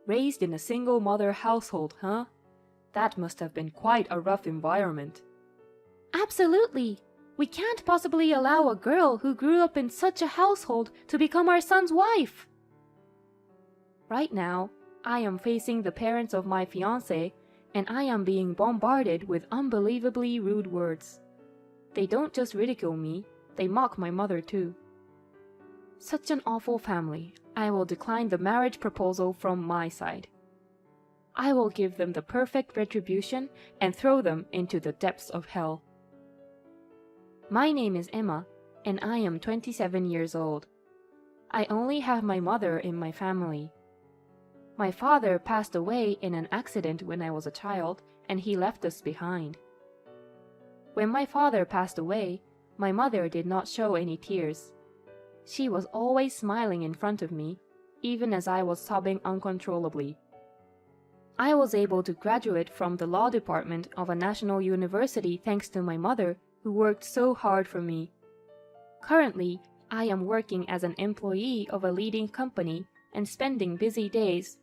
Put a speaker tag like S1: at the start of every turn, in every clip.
S1: Raised in a single-mother household, huh? That must have been quite a rough environment.
S2: Absolutely. We can't possibly allow a girl who grew up in such a household to become our son's wife.
S1: Right now, I am facing the parents of my fiancé, and I am being bombarded with unbelievably rude words. They don't just ridicule me, they mock my mother too. Such an awful family. I will decline the marriage proposal from my side. I will give them the perfect retribution and throw them into the depths of hell. My name is Emma, and I am 27 years old. I only have my mother in my family. My father passed away in an accident when I was a child, and he left us behind. When my father passed away, my mother did not show any tears. She was always smiling in front of me, even as I was sobbing uncontrollably. I was able to graduate from the law department of a national university thanks to my mother, who worked so hard for me. Currently, I am working as an employee of a leading company and spending busy days.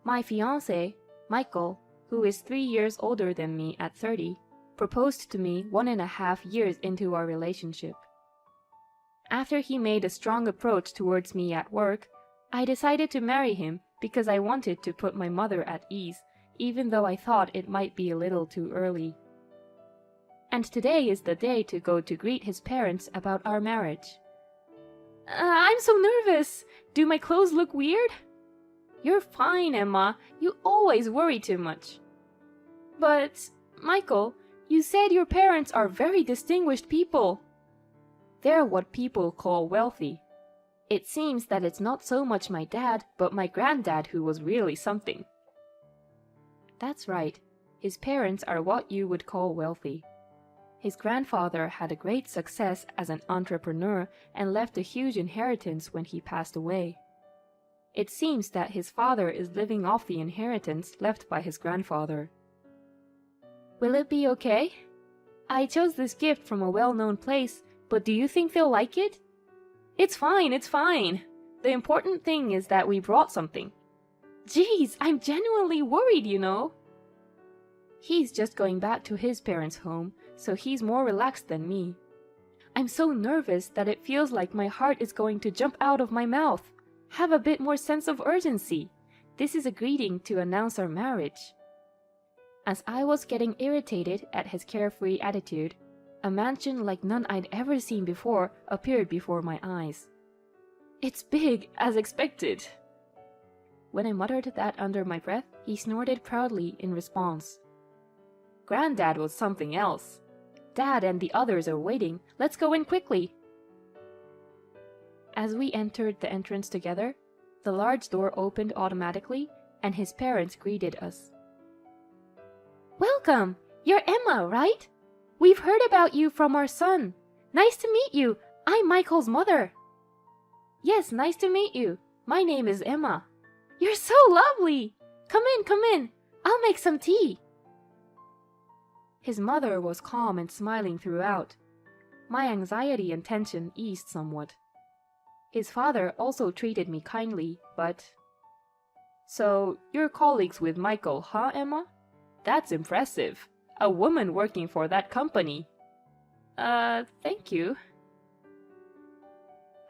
S1: My fiancé, Michael, who is 3 years older than me at 30, proposed to me 1.5 years into our relationship. After he made a strong approach towards me at work, I decided to marry him because I wanted to put my mother at ease, even though I thought it might be a little too early. And today is the day to go to greet his parents about our marriage.
S2: I'm so nervous. Do my clothes look weird?
S1: You're fine, Emma. You always worry too much.
S2: But, Michael, you said your parents are very distinguished people.
S1: They're what people call wealthy. It seems that it's not so much my dad, but my granddad who was really something. That's right. His parents are what you would call wealthy. His grandfather had a great success as an entrepreneur and left a huge inheritance when he passed away. It seems that his father is living off the inheritance left by his grandfather.
S2: Will it be okay? I chose this gift from a well-known place, but do you think they'll like it?
S1: It's fine, it's fine. The important thing is that we brought something.
S2: Geez, I'm genuinely worried, you know.
S1: He's just going back to his parents' home, so he's more relaxed than me.
S2: I'm so nervous that it feels like my heart is going to jump out of my mouth. Have a bit more sense of urgency. This is a greeting to announce our marriage.
S1: As I was getting irritated at his carefree attitude, a mansion like none I'd ever seen before appeared before my eyes.
S2: It's big, as expected.
S1: When I muttered that under my breath, he snorted proudly in response. Granddad was something else. Dad and the others are waiting. Let's go in quickly. As we entered the entrance together, the large door opened automatically, and his parents greeted us.
S2: Welcome! You're Emma, right? We've heard about you from our son. Nice to meet you. I'm Michael's mother.
S1: Yes, nice to meet you. My name is Emma.
S2: You're so lovely. Come in, come in. I'll make some tea.
S1: His mother was calm and smiling throughout. My anxiety and tension eased somewhat. His father also treated me kindly, but... So, you're colleagues with Michael, huh, Emma? That's impressive. A woman working for that company. Thank you.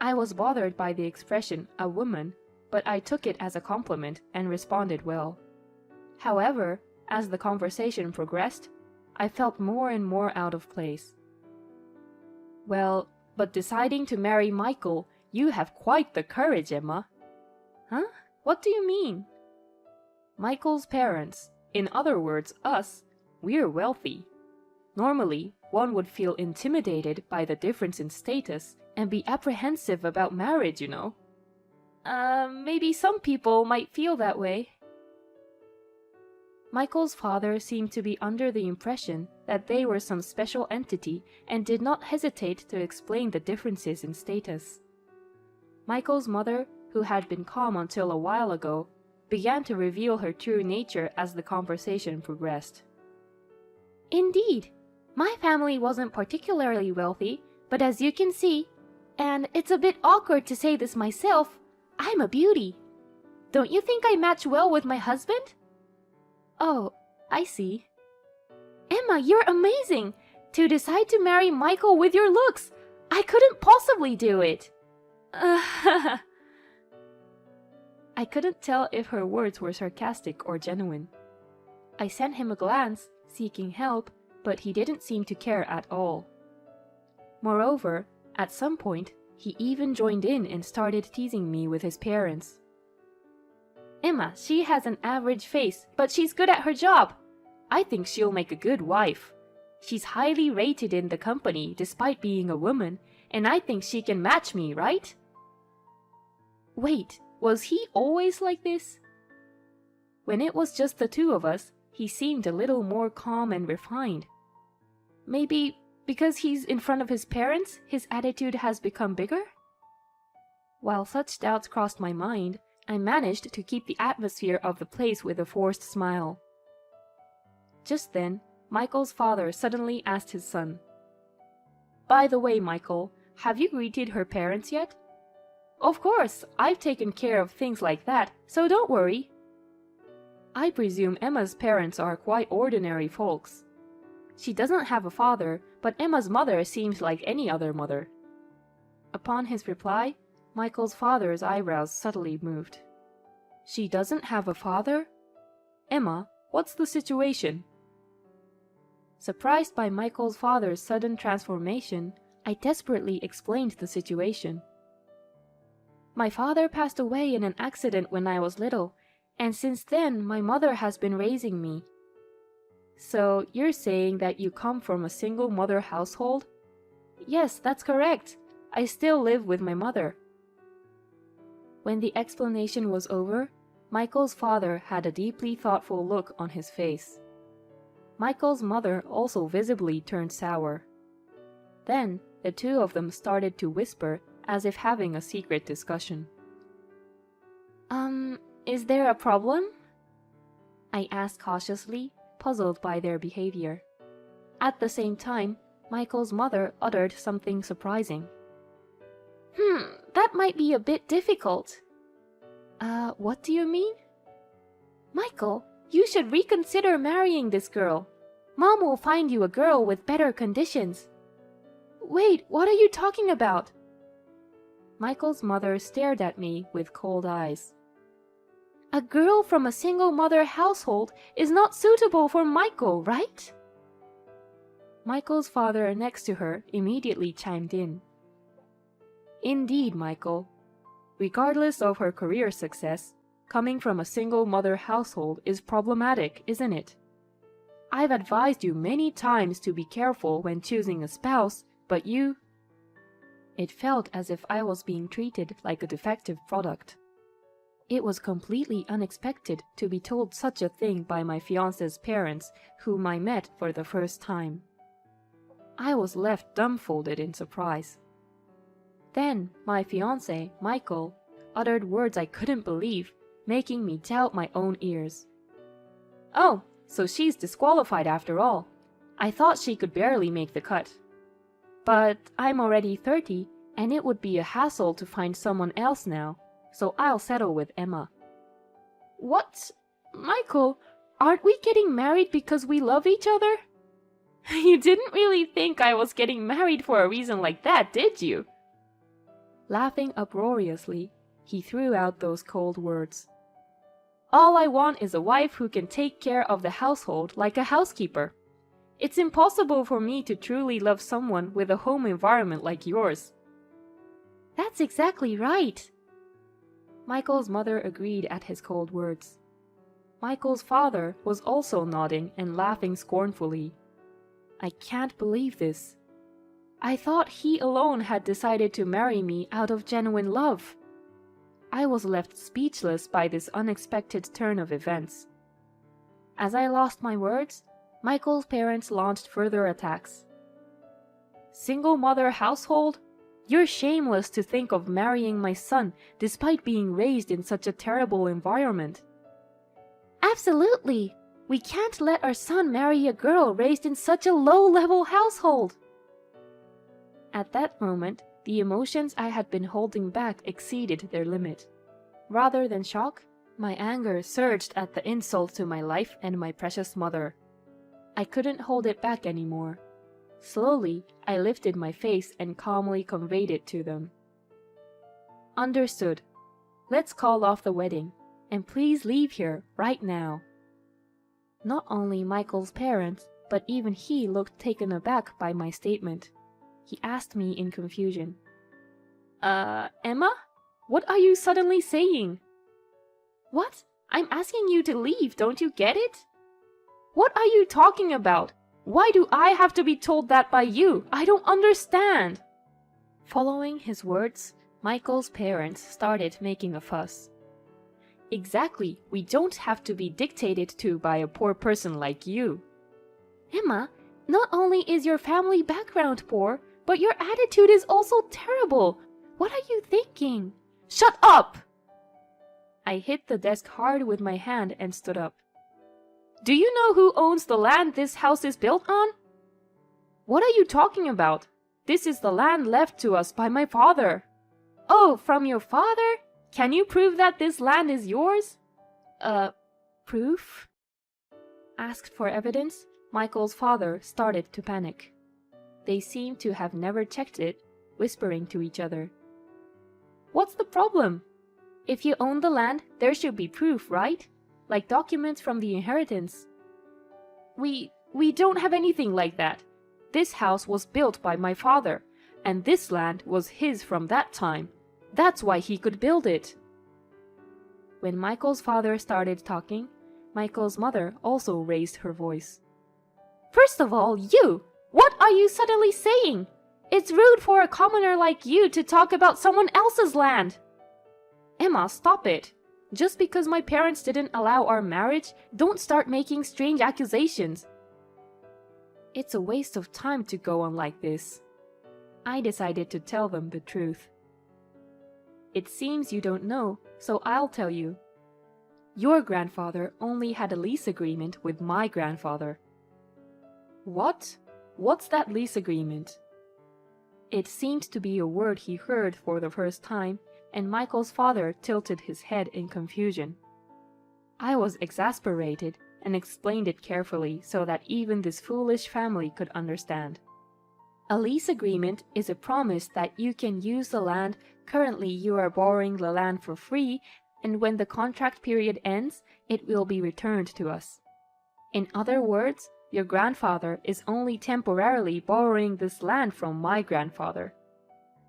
S1: I was bothered by the expression, a woman, but I took it as a compliment and responded well. However, as the conversation progressed, I felt more and more out of place. Well, but deciding to marry Michael, you have quite the courage, Emma.
S2: Huh? What do you mean?
S1: Michael's parents, in other words, us, we're wealthy. Normally, one would feel intimidated by the difference in status and be apprehensive about marriage, you know.
S2: Maybe some people might feel that way.
S1: Michael's father seemed to be under the impression that they were some special entity and did not hesitate to explain the differences in status. Michael's mother, who had been calm until a while ago, began to reveal her true nature as the conversation progressed.
S2: Indeed, my family wasn't particularly wealthy, but as you can see, and it's a bit awkward to say this myself, I'm a beauty. Don't you think I match well with my husband?
S1: Oh, I see.
S2: Emma, you're amazing! To decide to marry Michael with your looks! I couldn't possibly do it!
S1: I couldn't tell if her words were sarcastic or genuine. I sent him a glance, seeking help, but he didn't seem to care at all. Moreover, at some point, he even joined in and started teasing me with his parents.
S2: Emma, she has an average face, but she's good at her job. I think she'll make a good wife. She's highly rated in the company despite being a woman, and I think she can match me, right?
S1: Wait, was he always like this? When it was just the two of us, he seemed a little more calm and refined. Maybe because he's in front of his parents, his attitude has become bigger? While such doubts crossed my mind, I managed to keep the atmosphere of the place with a forced smile. Just then, Michael's father suddenly asked his son, "By the way, Michael, have you greeted her parents yet?"
S2: Of course, I've taken care of things like that, so don't worry.
S1: I presume Emma's parents are quite ordinary folks. She doesn't have a father, but Emma's mother seems like any other mother. Upon his reply, Michael's father's eyebrows subtly moved. She doesn't have a father? Emma, what's the situation? Surprised by Michael's father's sudden transformation, I desperately explained the situation. My father passed away in an accident when I was little, and since then my mother has been raising me. So you're saying that you come from a single mother household? Yes, that's correct. I still live with my mother. When the explanation was over, Michael's father had a deeply thoughtful look on his face. Michael's mother also visibly turned sour. Then the two of them started to whisper as if having a secret discussion.
S2: Is there a problem?
S1: I asked cautiously, puzzled by their behavior. At the same time, Michael's mother uttered something surprising.
S2: That might be a bit difficult.
S1: What do you mean?
S2: Michael, you should reconsider marrying this girl. Mom will find you a girl with better conditions.
S1: Wait, what are you talking about? Michael's mother stared at me with cold eyes.
S2: A girl from a single mother household is not suitable for Michael, right?
S1: Michael's father next to her immediately chimed in. Indeed, Michael. Regardless of her career success, coming from a single mother household is problematic, isn't it? I've advised you many times to be careful when choosing a spouse, but you... It felt as if I was being treated like a defective product. It was completely unexpected to be told such a thing by my fiancé's parents, whom I met for the first time. I was left dumbfounded in surprise. Then my fiancé, Michael, uttered words I couldn't believe, making me doubt my own ears.
S2: Oh, so she's disqualified after all. I thought she could barely make the cut.
S1: But I'm already 30, and it would be a hassle to find someone else now, so I'll settle with Emma.
S2: What? Michael, aren't we getting married because we love each other? You didn't really think I was getting married for a reason like that, did you?
S1: Laughing uproariously, he threw out those cold words.
S2: All I want is a wife who can take care of the household like a housekeeper. It's impossible for me to truly love someone with a home environment like yours.
S1: That's exactly right. Michael's mother agreed at his cold words. Michael's father was also nodding and laughing scornfully. I can't believe this. I thought he alone had decided to marry me out of genuine love. I was left speechless by this unexpected turn of events. As I lost my words, Michael's parents launched further attacks.
S2: Single mother household? You're shameless to think of marrying my son despite being raised in such a terrible environment.
S1: Absolutely! We can't let our son marry a girl raised in such a low-level household! At that moment, the emotions I had been holding back exceeded their limit. Rather than shock, My anger surged at the insult to my life and my precious mother. I couldn't hold it back anymore. Slowly, I lifted my face and calmly conveyed it to them. Understood. Let's call off the wedding, and please leave here right now. Not only Michael's parents, but even he looked taken aback by my statement. He asked me in confusion. Emma? What are you suddenly saying? What? I'm asking you to leave, don't you get it? What are you talking about? Why do I have to be told that by you? I don't understand. Following his words, Michael's parents started making a fuss. Exactly, we don't have to be dictated to by a poor person like you. Emma, not only is your family background poor, but your attitude is also terrible. What are you thinking? Shut up! I hit the desk hard with my hand and stood up. Do you know who owns the land this house is built on? What are you talking about? This is the land left to us by my father. Oh, from your father? Can you prove that this land is yours? Proof? Asked for evidence, Michael's father started to panic. They seemed to have never checked it, whispering to each other. What's the problem? If you own the land, there should be proof, right? Like documents from the inheritance. We don't have anything like that. This house was built by my father, and this land was his from that time. That's why he could build it. When Michael's father started talking, Michael's mother also raised her voice. First of all, you! What are you suddenly saying? It's rude for a commoner like you to talk about someone else's land. Emma, stop it. Just because my parents didn't allow our marriage, don't start making strange accusations. It's a waste of time to go on like this. I decided to tell them the truth. It seems you don't know, so I'll tell you. Your grandfather only had a lease agreement with my grandfather. What? What's that lease agreement? It seemed to be a word he heard for the first time, and Michael's father tilted his head in confusion. I was exasperated and explained it carefully so that even this foolish family could understand. A lease agreement is a promise that you can use the land. Currently you are borrowing the land for free, and when the contract period ends, it will be returned to us. In other words, your grandfather is only temporarily borrowing this land from my grandfather.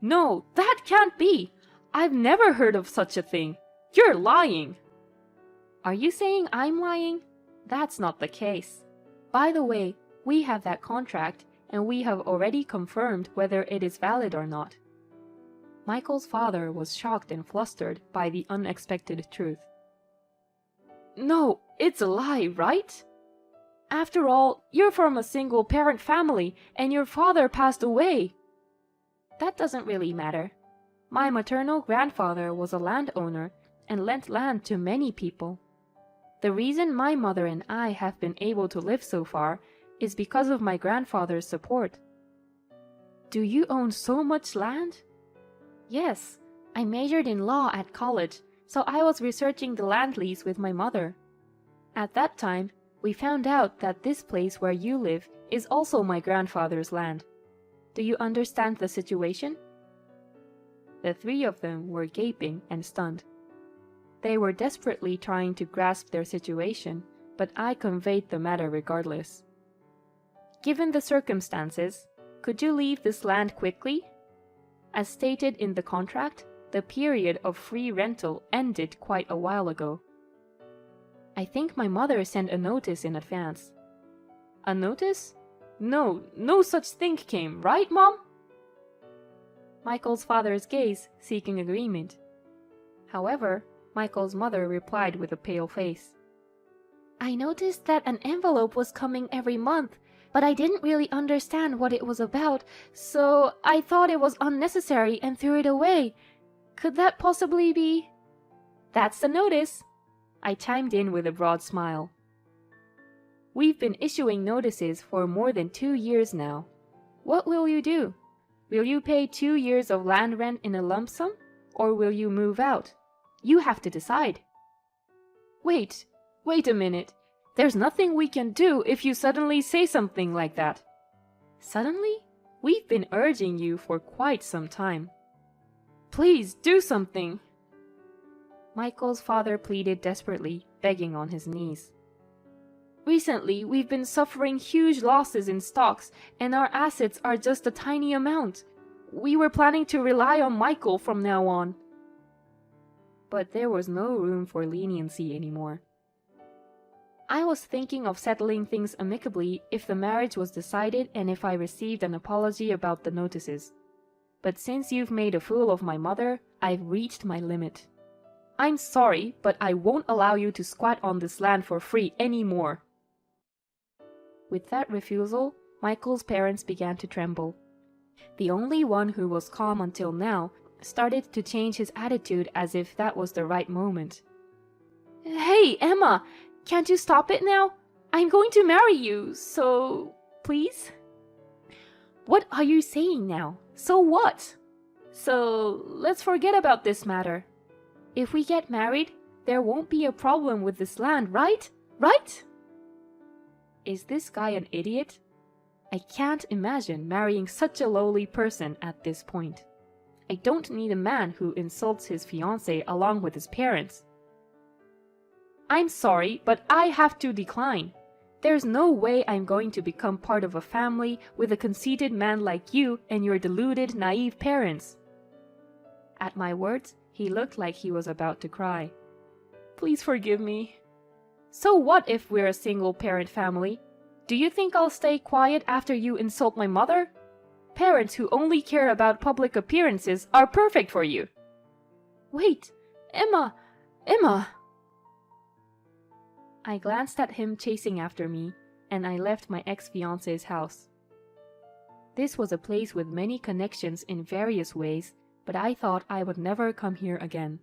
S1: No, that can't be! I've never heard of such a thing. You're lying. Are you saying I'm lying? That's not the case. By the way, we have that contract, and we have already confirmed whether it is valid or not. Michael's father was shocked and flustered by the unexpected truth. No, it's a lie, right? After all, you're from a single-parent family, and your father passed away. That doesn't really matter. My maternal grandfather was a landowner and lent land to many people. The reason my mother and I have been able to live so far is because of my grandfather's support. Do you own so much land? Yes, I majored in law at college, so I was researching the land lease with my mother. At that time, we found out that this place where you live is also my grandfather's land. Do you understand the situation? The three of them were gaping and stunned. They were desperately trying to grasp their situation, but I conveyed the matter regardless. Given the circumstances, could you leave this land quickly? As stated in the contract, the period of free rental ended quite a while ago. I think my mother sent a notice in advance. A notice? No such thing came, right, Mom? Michael's father's gaze seeking agreement. However, Michael's mother replied with a pale face. I noticed that an envelope was coming every month, but I didn't really understand what it was about, so I thought it was unnecessary and threw it away. Could that possibly be? That's the notice, I chimed in with a broad smile. We've been issuing notices for more than 2 years now. What will you do? Will you pay 2 years of land rent in a lump sum, or will you move out? You have to decide.
S2: Wait a minute. There's nothing we can do if you suddenly say something like that. Suddenly? We've been urging you for quite some time. Please do something. Michael's father pleaded desperately, begging on his knees. Recently, we've been suffering huge losses in stocks, and our assets are just a tiny amount. We were planning to rely on Michael from now on. But there was no room for leniency anymore. I was thinking of settling things amicably if the marriage was decided and if I received an apology about the notices. But since you've made a fool of my mother, I've reached my limit. I'm sorry, but I won't allow you to squat on this land for free anymore. With that refusal, Michael's parents began to tremble. The only one who was calm until now started to change his attitude as if that was the right moment. Hey, Emma! Can't you stop it now? I'm going to marry you, so... please? What are you saying now? So what? So, let's forget about this matter. If we get married, there won't be a problem with this land, right? Right? Is this guy an idiot? I can't imagine marrying such a lowly person at this point. I don't need a man who insults his fiancé along with his parents. I'm sorry, but I have to decline. There's no way I'm going to become part of a family with a conceited man like you and your deluded, naive parents. At my words, he looked like he was about to cry. Please forgive me. So what if we're a single-parent family? Do you think I'll stay quiet after you insult my mother? Parents who only care about public appearances are perfect for you. Wait, Emma! I glanced at him chasing after me, and I left my ex-fiancé's house. This was a place with many connections in various ways, but I thought I would never come here again.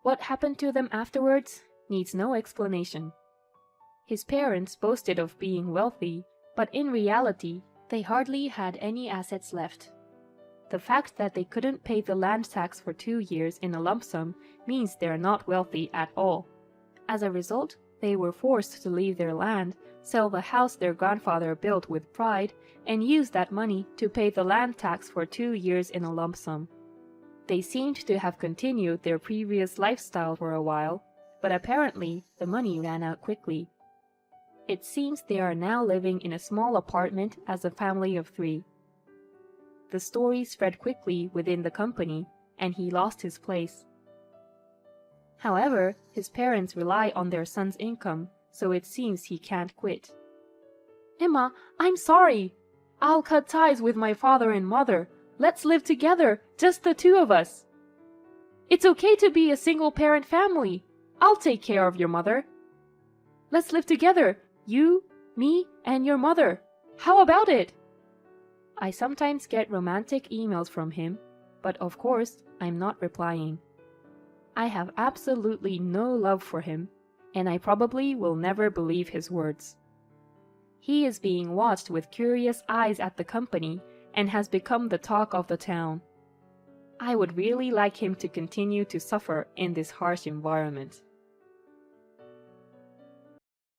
S2: What happened to them afterwards needs no explanation. His parents boasted of being wealthy, but in reality, they hardly had any assets left. The fact that they couldn't pay the land tax for 2 years in a lump sum means they're not wealthy at all. As a result, they were forced to leave their land, sell the house their grandfather built with pride, and use that money to pay the land tax for 2 years in a lump sum. They seemed to have continued their previous lifestyle for a while, but apparently the money ran out quickly. It seems they are now living in a small apartment as a family of 3. The story spread quickly within the company, and he lost his place. However, his parents rely on their son's income, so it seems he can't quit. Emma, I'm sorry. I'll cut ties with my father and mother. Let's live together, just the 2 of us. It's okay to be a single-parent family. I'll take care of your mother. Let's live together, you, me, and your mother. How about it? I sometimes get romantic emails from him, but of course, I'm not replying. I have absolutely no love for him, and I probably will never believe his words. He is being watched with curious eyes at the company and has become the talk of the town. I would really like him to continue to suffer in this harsh environment.